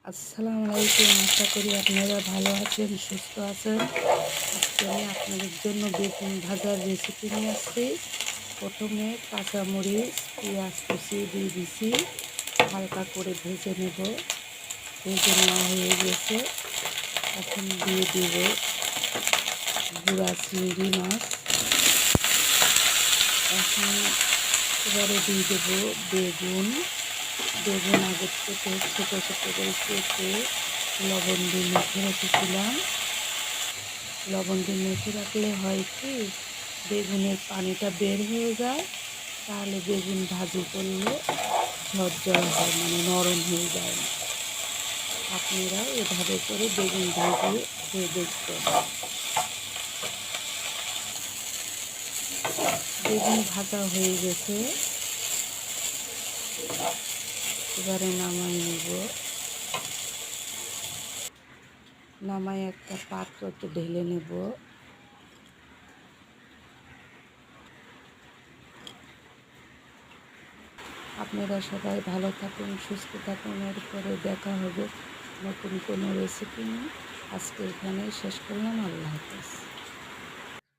আসসালামু আলাইকুম। আশা করি আপনারা ভালো আছেন, সুস্থ আছেন। আজকে আমি আপনাদের জন্য বেগুন ভাজার রেসিপি নিয়ে আসছি। প্রথমে কাঁচামরিচ, পেঁয়াজ কুচি দিয়ে দিছি, হালকা করে ভেজে নেব। ভেজে নেওয়া হয়ে গেছে। এখন দিয়ে দেব গুঁড়া চিংড়ি মাছ। এখন এবারে দিয়ে দেবো বেগুন। বেগুন আগের থেকে ছোটো ছোটো করে কেটে লবণ দিয়ে মেখে রেখেছিলাম। লবণ দিয়ে মেখে রাখলে হয় কি, বেগুনের পানিটা বের হয়ে যায়, তাহলে বেগুন ভাজি করলে ঝরঝরা হয়, মানে নরম হয়ে যায় না। আপনারা এভাবে করে বেগুন ভাজিয়ে খেয়ে দেখবেন। বেগুন ভাজা হয়ে গেছে, এবারে নামাই নেব। নামাই একটা পাত্রতে ঢেলে নেব। আপনারা সবাই ভালো থাকুন, সুস্থ থাকুন। এরপরে দেখা হবে নতুন কোনো রেসিপি নিয়ে। আজকে এখানেই শেষ করলাম। আল্লাহ হাফেজ।